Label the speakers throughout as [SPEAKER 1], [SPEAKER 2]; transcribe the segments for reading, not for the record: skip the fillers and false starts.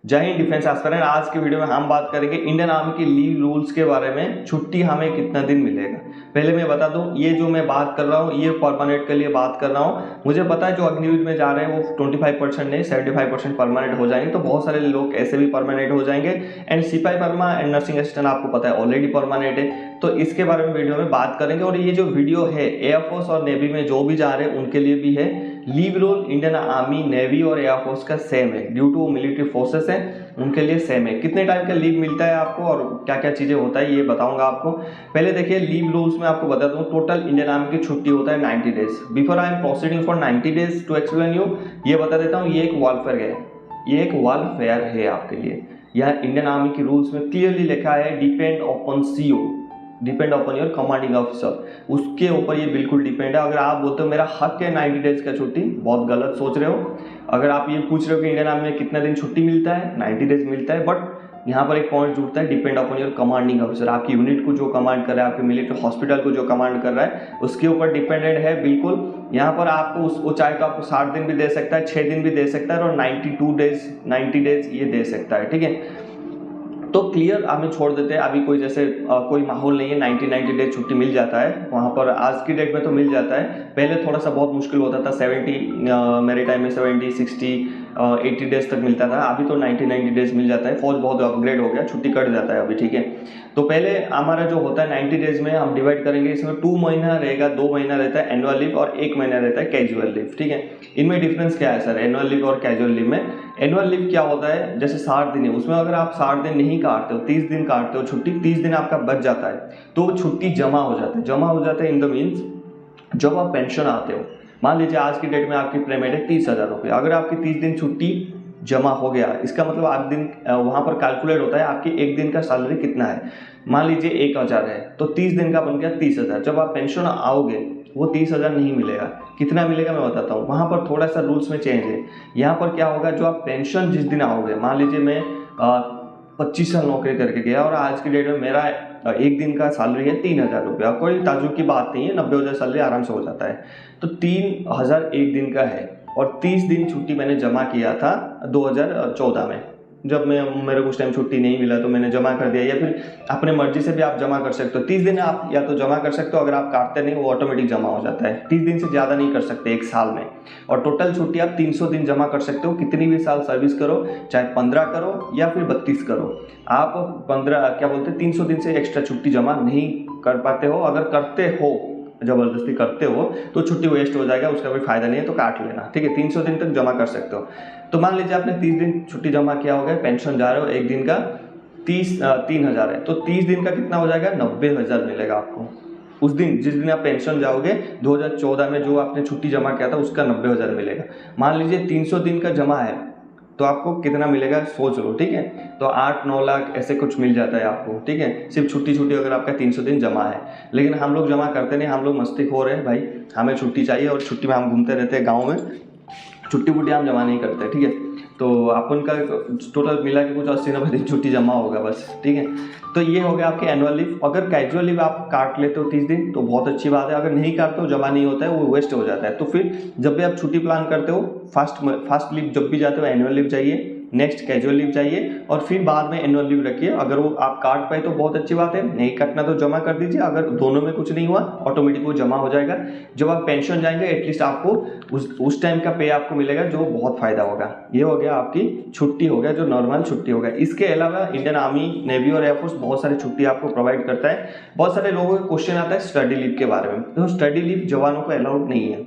[SPEAKER 1] जय Hind defence aspirant. आज की वीडियो में हम बात करेंगे इंडियन आर्मी की लीव रूल्स के बारे में। छुट्टी हमें कितना दिन मिलेगा। पहले मैं बता दूं, ये जो मैं बात कर रहा हूँ ये परमानेंट के लिए बात कर रहा हूँ। मुझे पता है जो अग्निवीर में जा रहे हैं वो 25% नहीं 75% परमानेंट हो जाएंगे, तो बहुत सारे लोग ऐसे भी परमानेंट हो जाएंगे। एंड सिपाही परमा एंड नर्सिंग असिस्टेंट आपको पता है ऑलरेडी परमानेंट है, तो इसके बारे में वीडियो में बात करेंगे। और ये जो वीडियो है एयरफोर्स और नेवी में जो भी जा रहे हैं उनके लिए भी है। Leave rule Indian army, navy और एयरफोर्स का सेम है, ड्यू टू मिलिट्री फोर्सेस है उनके लिए सेम है। कितने टाइप का लीव मिलता है आपको और क्या क्या चीजें होता है ये बताऊंगा आपको। पहले देखिए लीव रूल्स में आपको बता दूं, टोटल इंडियन आर्मी की छुट्टी होता है 90 days. Before I am proceeding for 90 days to explain you, ये बता देता हूँ ये एक वॉलफेयर है, ये एक वॉलफेयर है आपके लिए। यह इंडियन आर्मी की रूल्स में क्लियरली लिखा है depend upon CO, depend upon your commanding officer, उसके ऊपर ये बिल्कुल डिपेंड है। अगर आप बोलते हो मेरा हक है 90 डेज का छुट्टी, बहुत गलत सोच रहे हो। अगर आप ये पूछ रहे हो कि इंडियन आर्मी में कितना दिन छुट्टी मिलता है, 90 डेज मिलता है, बट यहाँ पर एक पॉइंट जुड़ता है depend upon your commanding officer. आपकी यूनिट को जो कमांड कर रहा है, आपके मिलिट्री हॉस्पिटल को जो कमांड कर रहा है उसके ऊपर डिपेंडेंट है बिल्कुल। यहाँ पर आपको वो चाहे तो आपको 60 दिन भी दे सकता है, 6 दिन भी दे सकता है और 90 डेज ये दे सकता है, ठीक है। तो क्लियर हमें छोड़ देते हैं, अभी कोई जैसे कोई माहौल नहीं है, 90 डेज छुट्टी मिल जाता है वहाँ पर। आज की डेट में तो मिल जाता है, पहले थोड़ा सा बहुत मुश्किल होता था। 70 मेरे टाइम में 70, 60, 80 डेज तक मिलता था। अभी तो 90 डेज मिल जाता है। फौज बहुत अपग्रेड हो गया, छुट्टी कट जाता है अभी, ठीक है। तो पहले हमारा जो होता है 90 डेज में हम डिवाइड करेंगे, इसमें 2 महीना रहेगा, 2 महीना रहता है एनुअल लीव और 1 महीना रहता है कैजुअल लीव, ठीक है। इनमें डिफरेंस क्या है सर एनुअल लीव और कैजुअल लीव में? एनुअल लीव क्या होता है, जैसे 60 दिन है, उसमें अगर आप 60 दिन नहीं काटते हो, 30 दिन काटते हो छुट्टी, 30 दिन आपका बच जाता है, तो छुट्टी जमा हो जाता है। जमा हो जाता है इन द मीन्स जब आप पेंशन आते हो, मान लीजिए आज की डेट में आपकी पेमेंट है 30,000 रुपये, अगर आपकी 30 दिन छुट्टी जमा हो गया, इसका मतलब आप दिन वहाँ पर कैलकुलेट होता है आपकी एक दिन का सैलरी कितना है। मान लीजिए 1,000 है तो 30 दिन का बन गया 30,000। जब आप पेंशन आओगे वो 30,000 नहीं मिलेगा। कितना मिलेगा मैं बताता हूँ। वहाँ पर थोड़ा सा रूल्स में चेंज है। यहाँ पर क्या होगा, जो आप पेंशन जिस दिन आओगे, मान लीजिए मैं 25 साल नौकरी करके गया और आज की डेट में मेरा एक दिन का सैलरी है 3,000 रुपया, कोई ताजुब की बात नहीं है, 90,000 सैलरी आराम से हो जाता है। तो 3,000 एक दिन का है और 30 दिन छुट्टी मैंने जमा किया था 2014 में। जब मेरे कुछ टाइम छुट्टी नहीं मिला तो मैंने जमा कर दिया, या फिर अपने मर्जी से भी आप जमा कर सकते हो। 30 दिन आप या तो जमा कर सकते हो, अगर आप काटते नहीं वो ऑटोमेटिक जमा हो जाता है। 30 दिन से ज़्यादा नहीं कर सकते एक साल में। और टोटल छुट्टी आप 300 दिन जमा कर सकते हो, कितनी भी साल सर्विस करो, चाहे 15 करो या फिर 32 करो। आप 300 दिन से एक्स्ट्रा छुट्टी जमा नहीं कर पाते हो। अगर करते हो, जबरदस्ती करते हो तो छुट्टी वेस्ट हो जाएगा, उसका कोई फायदा नहीं है, तो काट लेना, ठीक है। 300 दिन तक जमा कर सकते हो। तो मान लीजिए आपने 30 दिन छुट्टी जमा किया हो गया, पेंशन जा रहे हो, एक दिन का 3,000 है, तो 30 दिन का कितना हो जाएगा, 90,000 मिलेगा आपको। उस दिन जिस दिन आप पेंशन जाओगे 2014 में जो आपने छुट्टी जमा किया था उसका 90,000 मिलेगा। मान लीजिए 300 दिन का जमा है तो आपको कितना मिलेगा सोच लो, ठीक है। तो 8-9 लाख ऐसे कुछ मिल जाता है आपको, ठीक है, सिर्फ छुट्टी अगर आपका 300 दिन जमा है। लेकिन हम लोग जमा करते नहीं, हम लोग मस्तीखोर हैं भाई, हमें छुट्टी चाहिए और छुट्टी में हम घूमते रहते हैं गाँव में, छुट्टी हम जमा नहीं करते, ठीक है। तो अपन का टोटल मिला के कुछ 80-90 दिन छुट्टी जमा होगा बस, ठीक है। तो ये हो गया आपके एनुअल लीव। अगर कैजुअल लीव आप काट लेते हो 30 दिन तो बहुत अच्छी बात है, अगर नहीं काटते हो, जमा नहीं होता है, वो वेस्ट हो जाता है। तो फिर जब भी आप छुट्टी प्लान करते हो, फर्स्ट लीव जब भी जाते हो एनुअल लीव चाहिए, नेक्स्ट कैजुअल लीव चाहिए और फिर बाद में एनुअल लीव रखिए। अगर वो आप काट पाए तो बहुत अच्छी बात है, नहीं काटना तो जमा कर दीजिए। अगर दोनों में कुछ नहीं हुआ ऑटोमेटिक वो जमा हो जाएगा। जब आप पेंशन जाएंगे एटलीस्ट आपको उस टाइम का पे आपको मिलेगा, जो बहुत फायदा होगा। ये हो गया आपकी छुट्टी, हो गया जो नॉर्मल छुट्टी होगा। इसके अलावा इंडियन आर्मी, नेवी और एयरफोर्स बहुत सारी छुट्टी आपको प्रोवाइड करता है। बहुत सारे लोगों का क्वेश्चन आता है स्टडी लीव के बारे में। तो स्टडी लीव जवानों को अलाउड नहीं है,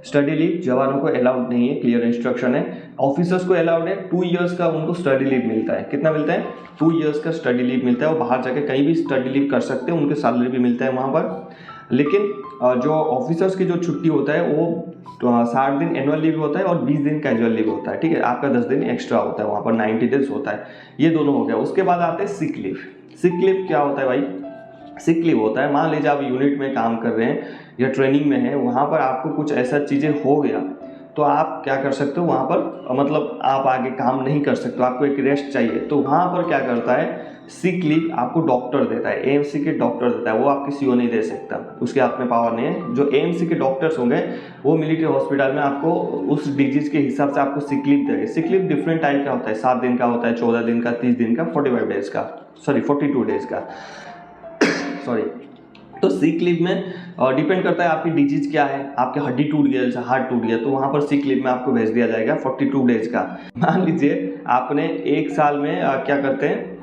[SPEAKER 1] स्टडी लीव जवानों को अलाउड नहीं है, क्लियर इंस्ट्रक्शन है। ऑफिसर्स को अलाउड है, 2 इयर्स का उनको स्टडी लीव मिलता है। कितना मिलता है, 2 इयर्स का स्टडी लीव मिलता है। वो बाहर जाके कहीं भी स्टडी लीव कर सकते हैं, उनके सैलरी भी मिलता है वहाँ पर। लेकिन जो ऑफिसर्स की जो छुट्टी होता है वो 60 दिन एनुअल लीव होता है और 20 दिन कैजुअल लीव होता है, ठीक है। आपका 10 दिन एक्स्ट्रा होता है, वहाँ पर 90 डेज होता है। ये दोनों हो गया। उसके बाद आते हैं सिक लीव। सिक लीव क्या होता है भाई, सिक लीव होता है, मान लीजिए आप यूनिट में काम कर रहे हैं या ट्रेनिंग में हैं, वहाँ पर आपको कुछ ऐसा चीज़ें हो गया तो आप क्या कर सकते हो, वहाँ पर मतलब आप आगे काम नहीं कर सकते, आपको एक रेस्ट चाहिए। तो वहाँ पर क्या करता है सिक लीव आपको डॉक्टर देता है, एएमसी के डॉक्टर देता है, वो आपकी सीओ नहीं दे सकता, उसके हाथ में पावर नहीं है। जो एएमसी के डॉक्टर्स होंगे वो मिलिट्री हॉस्पिटल में आपको उस डिजीज के हिसाब से आपको सिक लीव देंगे। सिक लीव डिफरेंट टाइप का होता है, 7 दिन का होता है, 14 दिन का, 30 दिन का, 42 डेज का सॉरी। तो सिक लीव में डिपेंड करता है आपकी डिजीज क्या है, आपके हड्डी टूट गया, जैसे हार्ट टूट गया, तो वहाँ पर सिक लीव में आपको भेज दिया जाएगा 42 डेज का। मान लीजिए आपने एक साल में क्या करते हैं,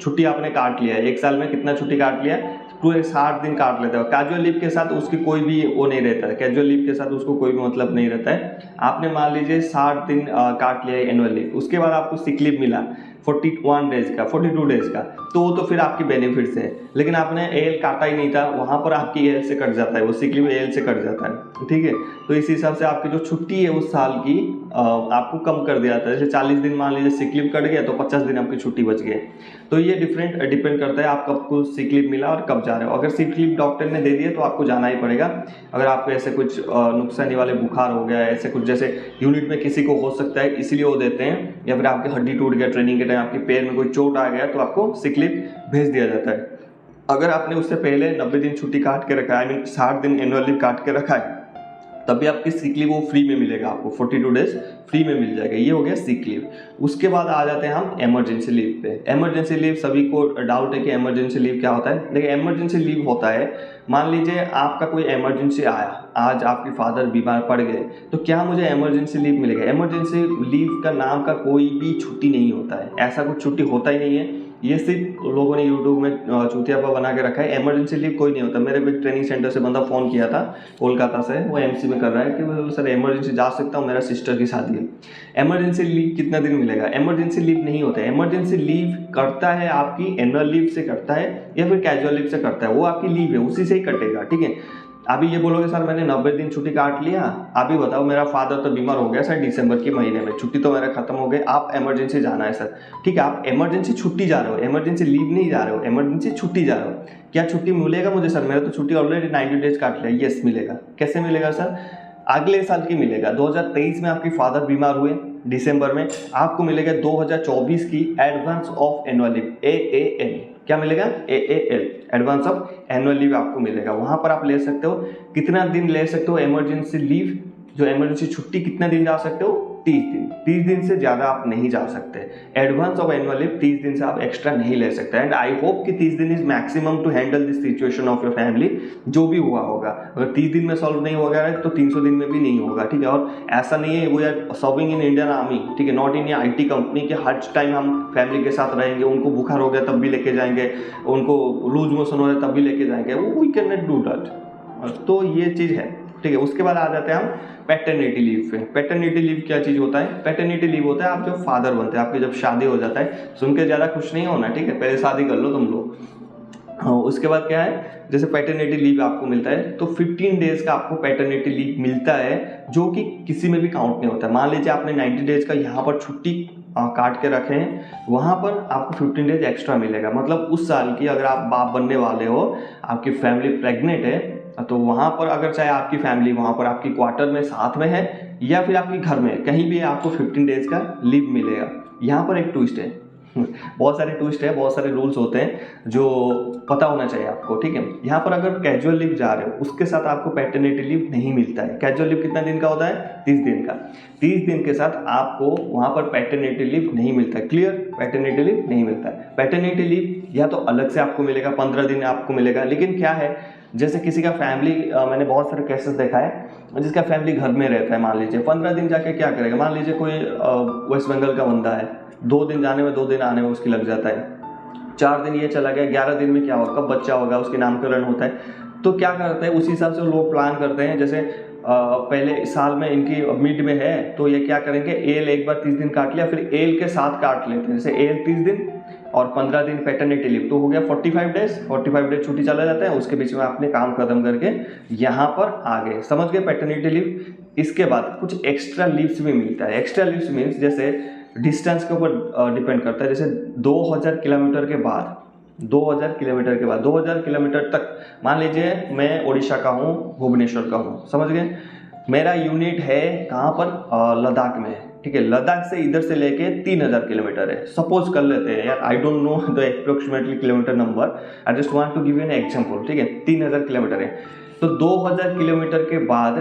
[SPEAKER 1] छुट्टी आपने काट लिया है, एक साल में कितना छुट्टी काट लिया है, पूरे 60 दिन काट लेता है। कैजुअल लीव के साथ उसकी कोई भी वो नहीं रहता है, कैजुअल लीव के साथ उसको कोई भी मतलब नहीं रहता है। आपने मान लीजिए 60 दिन काट लिया है एनुअल लीव, उसके बाद आपको सिक लीव मिला 41 डेज का, 42 डेज का, तो वो तो फिर आपकी बेनिफिट्स है। लेकिन आपने एएल काटा ही नहीं था, वहाँ पर आपकी एएल से कट जाता है, वो सिक लीव एएल से कट जाता है, ठीक है। तो इस हिसाब से आपकी जो छुट्टी है उस साल की आपको कम कर दिया जाता है। जैसे 40 दिन मान लीजिए सिक लीव कट गया तो 50 दिन आपकी छुट्टी बच गई। तो ये डिपेंड करता है आप कब को सिक लीव मिला और कब जा रहे हो। अगर सिक लीव डॉक्टर ने दे दिया तो आपको जाना ही पड़ेगा। अगर आपको ऐसे कुछ नुकसानी वाले बुखार हो गया, ऐसे कुछ, जैसे यूनिट में किसी को हो सकता है इसलिए वो देते हैं, या फिर आपकी हड्डी टूट गया ट्रेनिंग के टाइम, आपके पैर में कोई चोट आ गया, तो आपको सिक लीव भेज दिया जाता है। अगर आपने उससे पहले 90 दिन छुट्टी काट के रखा है, 60 दिन एनुअल लीव काट के रखा है, तभी आपकी सिक लीव वो फ्री में मिलेगा, आपको 42 डेज फ्री में मिल जाएगा। ये हो गया सिक लीव। उसके बाद आ जाते हैं हम इमरजेंसी लीव पे। इमरजेंसी लीव, सभी को डाउट है कि इमरजेंसी लीव क्या होता है। देखिए इमरजेंसी लीव होता है, मान लीजिए आपका कोई इमरजेंसी आया, आज आपके फादर बीमार पड़ गए, तो क्या मुझे इमरजेंसी लीव मिलेगा। इमरजेंसी लीव का नाम का कोई भी छुट्टी नहीं होता है, ऐसा कुछ छुट्टी होता ही नहीं है। ये सिर्फ लोगों ने यूट्यूब में चूतियापा बना के रखा है। इमरजेंसी लीव कोई नहीं होता। मेरे को एक ट्रेनिंग सेंटर से बंदा फ़ोन किया था कोलकाता से, वो एमसी में कर रहा है कि सर इमरजेंसी जा सकता हूँ, मेरा सिस्टर की शादी है। इमरजेंसी लीव कितना दिन मिलेगा। इमरजेंसी लीव नहीं होता है। इमरजेंसी लीव करता है आपकी एनुअल लीव से करता है या फिर कैजुअल लीव से करता है, वो आपकी लीव है, उसी से ही कटेगा, ठीक है। अभी ये बोलोगे सर मैंने 90 दिन छुट्टी काट लिया, अभी बताओ मेरा फादर तो बीमार हो गया सर दिसंबर के महीने में, छुट्टी तो मेरा खत्म हो गई, आप इमरजेंसी जाना है सर, ठीक है। आप इमरजेंसी छुट्टी जा रहे हो, इमरजेंसी लीव नहीं जा रहे हो, इमरजेंसी छुट्टी जा रहे हो। क्या छुट्टी मिलेगा मुझे सर, मेरा तो छुट्टी ऑलरेडी 90 डेज काट लिया। यस मिलेगा। कैसे मिलेगा सर, अगले साल की मिलेगा। 2023 में आपके फादर बीमार हुए दिसंबर में, आपको मिलेगा 2024 की advance of annual leave, AAL। क्या मिलेगा, AAL, advance of annual leave आपको मिलेगा। वहां पर आप ले सकते हो, कितना दिन ले सकते हो इमरजेंसी लीव, जो इमरजेंसी छुट्टी कितना दिन जा सकते हो, 30 दिन। 30 दिन से ज़्यादा आप नहीं जा सकते। एडवांस ऑफ एनुअल लीव 30 दिन से आप एक्स्ट्रा नहीं ले सकते। एंड आई होप कि 30 दिन is maximum to handle this situation of your family. जो भी हुआ होगा, अगर 30 दिन में सॉल्व नहीं होगा तो 300 दिन में भी नहीं होगा, ठीक है। और ऐसा नहीं है वो यार सर्विंग इन इंडियन आर्मी, ठीक है, नॉट इन IT कंपनी के हर टाइम हम फैमिली के साथ रहेंगे, उनको बुखार हो गया तब भी लेके जाएंगे, उनको लूज मोशन हो रहा है तब भी लेके जाएंगे, वो we can not do that. तो ये चीज़ है, ठीक है। उसके बाद आ जाते हैं हम पैटर्निटी लीव पे। पैटर्निटी लीव क्या चीज़ होता है। पैटर्निटी लीव होता है आप जब फादर बनते हैं, आपकी जब शादी हो जाता है, सुन के ज़्यादा खुश नहीं होना, ठीक है, पहले शादी कर लो तुम लोग। हाँ, उसके बाद क्या है, जैसे पैटर्निटी लीव आपको मिलता है तो 15 डेज का आपको पैटर्निटी लीव मिलता है, जो कि किसी में भी काउंट नहीं होता। मान लीजिए आपने 90 डेज का यहाँ पर छुट्टी काट के रखे हैं, वहाँ पर आपको 15 डेज एक्स्ट्रा मिलेगा। मतलब उस साल की अगर आप बाप बनने वाले हो, आपकी फैमिली प्रेग्नेंट है, तो वहाँ पर अगर चाहे आपकी फैमिली वहाँ पर आपकी क्वार्टर में साथ में है या फिर आपके घर में कहीं भी आपको 15 डेज का लीव मिलेगा। यहाँ पर एक ट्विस्ट है, बहुत सारे ट्विस्ट है, बहुत सारे रूल्स होते हैं जो पता होना चाहिए आपको, ठीक है। यहाँ पर अगर कैजुअल लीव जा रहे हो उसके साथ आपको पैटर्निटी लीव नहीं मिलता है। कैजुअल लीव कितना दिन का होता है, 30 दिन का। 30 दिन के साथ आपको वहाँ पर पैटर्निटी लीव नहीं मिलता है। क्लियर, पैटर्निटी लीव नहीं मिलता है। पैटर्निटी लीव या तो अलग से आपको मिलेगा, 15 दिन आपको मिलेगा। लेकिन क्या है, जैसे किसी का फैमिली, मैंने बहुत सारे केसेस देखा है, जिसका फैमिली घर में रहता है, मान लीजिए 15 दिन जाके क्या करेगा। मान लीजिए कोई वेस्ट बंगाल का बंदा है, 2 दिन जाने में 2 दिन आने में उसकी लग जाता है, 4 दिन ये चला गया, 11 दिन में क्या होगा, कब बच्चा होगा, उसके नामकरण होता है। तो क्या करते हैं, उसी हिसाब से लोग प्लान करते हैं। जैसे पहले साल में इनकी मिड में है तो ये क्या करेंगे, एल एक बार 30 दिन काट लिया, फिर एल के साथ काट लेते हैं। जैसे एल 30 दिन और 15 दिन पैटर्निटी लीव, तो हो गया 45 डेज। 45 डेज छुट्टी चला जाता है, उसके बीच में आपने काम खत्म करके यहाँ पर आ गए, समझ गए, पैटर्निटी लीव। इसके बाद कुछ एक्स्ट्रा लीव्स भी मिलता है। एक्स्ट्रा लीव्स मीन्स जैसे डिस्टेंस के ऊपर डिपेंड करता है। जैसे 2000 किलोमीटर के बाद, 2000 किलोमीटर तक, मान लीजिए मैं उड़ीसा का हूँ, भुवनेश्वर का हूँ, समझ गए, मेरा यूनिट है कहाँ पर, लद्दाख में है, ठीक है। लद्दाख से इधर से लेके 3000 किलोमीटर है, सपोज कर लेते हैं यार, I don't know the approximately kilometer number, I just want to give you an example, ठीक है। 3000 किलोमीटर है, तो 2000 किलोमीटर के बाद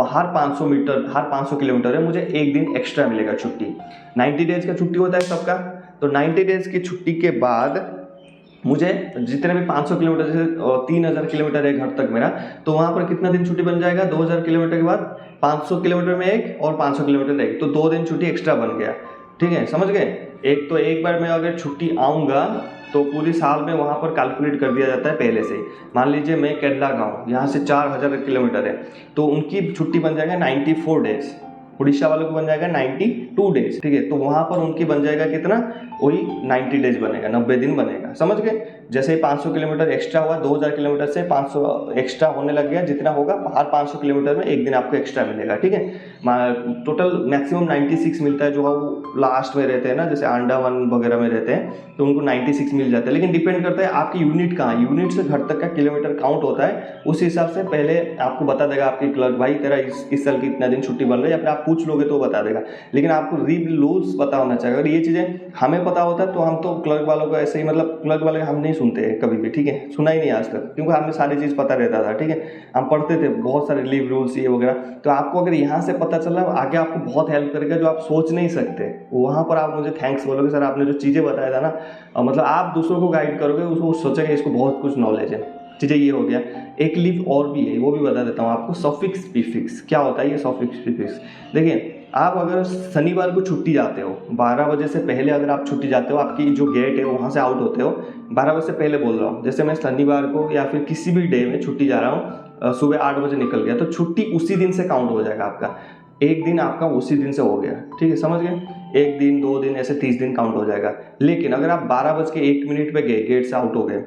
[SPEAKER 1] हर 500 किलोमीटर है, मुझे एक दिन एक्स्ट्रा मिलेगा छुट्टी। 90 डेज का छुट्टी होता है सबका, तो 90 डेज की छुट्टी के बाद मुझे जितने भी 500 किलोमीटर, जैसे 3000 किलोमीटर है घर तक मेरा, तो वहाँ पर कितना दिन छुट्टी बन जाएगा, 2000 किलोमीटर के बाद 500 किलोमीटर में एक और 500 किलोमीटर में एक, तो 2 दिन छुट्टी एक्स्ट्रा बन गया, ठीक है, समझ गए। एक बार मैं अगर छुट्टी आऊँगा तो पूरी साल में वहाँ पर कैलकुलेट कर दिया जाता है पहले से ही। मान लीजिए मैं केरला का हूँ, यहाँ से 4000 किलोमीटर है, तो उनकी छुट्टी बन जाएगा 94 डेज, उड़ीसा वालों को बन जाएगा 92 डेज, ठीक है। तो वहाँ पर उनकी बन जाएगा कितना, वही 90 डेज बनेगा, 90 दिन बनेगा, समझ गए। जैसे ही 500 किलोमीटर एक्स्ट्रा हुआ, 2000 किलोमीटर से 500 एक्स्ट्रा होने लग गया, जितना होगा हर 500 किलोमीटर में एक दिन आपको एक्स्ट्रा मिलेगा, ठीक है। टोटल मैक्सिमम 96 मिलता है, जो वो लास्ट में रहते हैं ना, जैसे अंडमान वगैरह में रहते हैं तो उनको 96 मिल जाता है, लेकिन डिपेंड करता है आपकी यूनिट कहाँ, यूनिट से घर तक का किलोमीटर काउंट होता है, उस हिसाब से पहले आपको बता देगा आपकी क्लर्क, भाई तेरा इस साल की इतना दिन छुट्टी बन रही है, या फिर आप पूछ लोगे तो बता देगा। लेकिन आपको रूल्स पता होना चाहिए। अगर ये चीज़ें हमें पता होता है तो हम तो क्लर्क वालों को ऐसे ही, मतलब क्लर्क वाले हम नहीं सुनते हैं कभी भी, ठीक है, सुना ही नहीं आज तक, क्योंकि हमें सारी चीज़ पता रहता था, ठीक है, हम पढ़ते थे बहुत सारे लीव रूल्स ये वगैरह। तो आपको अगर यहाँ से पता चला, आगे आपको बहुत हेल्प करेगा, जो आप सोच नहीं सकते। वहाँ पर आप मुझे थैंक्स बोलोगे, सर आपने जो चीज़ें बताया था ना, मतलब आप दूसरों को गाइड करोगे, उसको सोचेगा इसको बहुत कुछ नॉलेज है, चीज़ें ये हो गया। एक लीव और भी है, वो भी बता देता हूँ आपको, सफिक्स प्रीफिक्स। क्या होता है ये सफिक्स प्रीफिक्स? देखिए, आप अगर शनिवार को छुट्टी जाते हो, 12 बजे से पहले अगर आप छुट्टी जाते हो, आपकी जो गेट है वहाँ से आउट होते हो 12 बजे से पहले बोल रहा हूँ, जैसे मैं शनिवार को या फिर किसी भी डे में छुट्टी जा रहा हूँ, सुबह 8 बजे निकल गया, तो छुट्टी उसी दिन से काउंट हो जाएगा आपका, एक दिन आपका उसी दिन से हो गया, ठीक है, समझ गए। 1 दिन 2 दिन ऐसे 30 दिन काउंट हो जाएगा। लेकिन अगर आप 12:01 पे गए, गेट से आउट हो गए,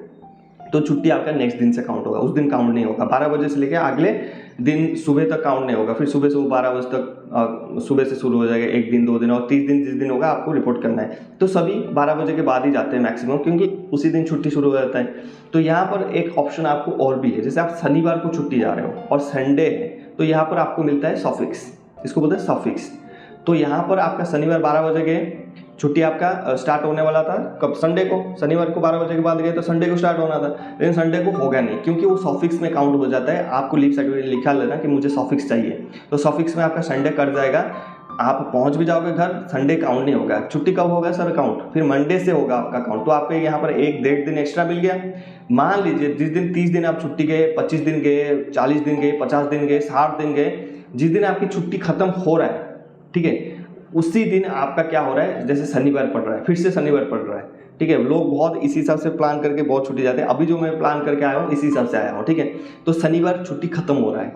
[SPEAKER 1] तो छुट्टी आपका नेक्स्ट दिन से काउंट होगा, उस दिन काउंट नहीं होगा। 12 बजे से लेकर अगले दिन सुबह तक काउंट नहीं होगा, फिर सुबह से वो 12 बजे तक सुबह से शुरू हो जाएगा, 1 दिन 2 दिन, और 30 दिन जिस दिन होगा आपको रिपोर्ट करना है। तो सभी 12 बजे के बाद ही जाते हैं मैक्सिमम, क्योंकि उसी दिन छुट्टी शुरू हो जाता है। तो यहाँ पर एक ऑप्शन आपको और भी है, जैसे आप शनिवार को छुट्टी जा रहे हो और संडे है, तो यहाँ पर आपको मिलता है सफिक्स, इसको बोलते हैं सफिक्स। तो यहाँ पर आपका शनिवार 12 बजे गए, छुट्टी आपका स्टार्ट होने वाला था कब, संडे को, शनिवार को 12 बजे के बाद गए तो संडे को स्टार्ट होना था, लेकिन संडे को होगा नहीं, क्योंकि वो सफिक्स में काउंट हो जाता है। आपको लीव सर्टिफिकेट लिखा लेना कि मुझे सफिक्स चाहिए, तो सफिक्स में आपका संडे कट जाएगा, आप पहुंच भी जाओगे घर, संडे काउंट नहीं होगा। छुट्टी कब होगा सर काउंट, फिर मंडे से होगा आपका काउंट। तो आपको यहाँ पर 1-1.5 दिन एक्स्ट्रा मिल गया। मान लीजिए जिस दिन 30 दिन आप छुट्टी गए, 25 दिन गए, 40 दिन गए, 50 दिन गए, 60 दिन गए, जिस दिन आपकी छुट्टी खत्म हो रहा है, ठीक है, उसी दिन आपका क्या हो रहा है, जैसे शनिवार पड़ रहा है, फिर से शनिवार पड़ रहा है, ठीक है। लोग बहुत इसी हिसाब से प्लान करके बहुत छुट्टी जाते हैं। अभी जो मैं प्लान करके आया हूँ इसी हिसाब से आया हूँ, ठीक है। तो शनिवार छुट्टी खत्म हो रहा है,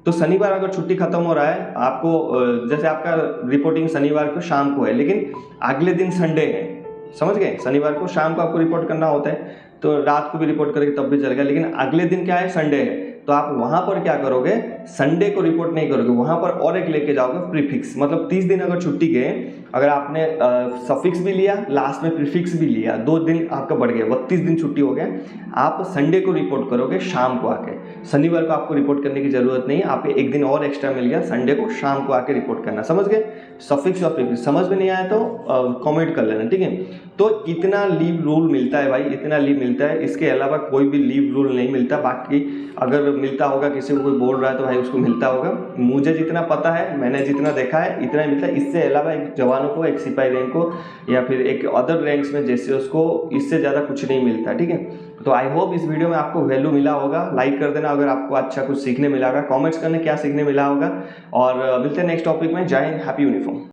[SPEAKER 1] तो शनिवार अगर छुट्टी खत्म हो रहा है आपको, जैसे आपका रिपोर्टिंग शनिवार को शाम को है, लेकिन अगले दिन संडे है, समझ गए, शनिवार को शाम को आपको रिपोर्ट करना होता है, तो रात को भी रिपोर्ट करेंगे तब भी चलेगा, लेकिन अगले दिन क्या है, संडे है, तो आप वहां पर क्या करोगे, संडे को रिपोर्ट नहीं करोगे, वहां पर और एक लेके जाओगे प्रीफिक्स। मतलब 30 दिन अगर छुट्टी गए, अगर आपने सफिक्स भी लिया, लास्ट में प्रीफिक्स भी लिया, 2 दिन आपका बढ़ गया, 32 दिन छुट्टी हो गया। आप संडे को रिपोर्ट करोगे शाम को आके, शनिवार को आपको रिपोर्ट करने की जरूरत नहीं है, आपको एक दिन और एक्स्ट्रा मिल गया, संडे को शाम को आके रिपोर्ट करना, समझ गए। सफिक्स और प्रीफिक्स समझ में नहीं आया तो कमेंट कर लेना, ठीक है। तो इतना लीव रूल मिलता है भाई, इतना लीव मिलता है, इसके अलावा कोई भी लीव रूल नहीं मिलता। बाकी अगर मिलता होगा, किसी को कोई बोल रहा है तो भाई उसको मिलता होगा, मुझे जितना पता है, मैंने जितना देखा है, इतना ही मिलता है। इससे अलावा एक जवानों को, एक सिपाही रैंक को, या फिर एक अदर रैंक्स में जैसे उसको, इससे ज़्यादा कुछ नहीं मिलता, ठीक है। तो आई होप इस वीडियो में आपको वैल्यू मिला होगा। लाइक कर देना अगर आपको अच्छा कुछ सीखने मिला होगा, कॉमेंट्स करने क्या सीखने मिला होगा, और मिलते हैं नेक्स्ट टॉपिक में। जय हिंद, हैप्पी यूनिफॉर्म।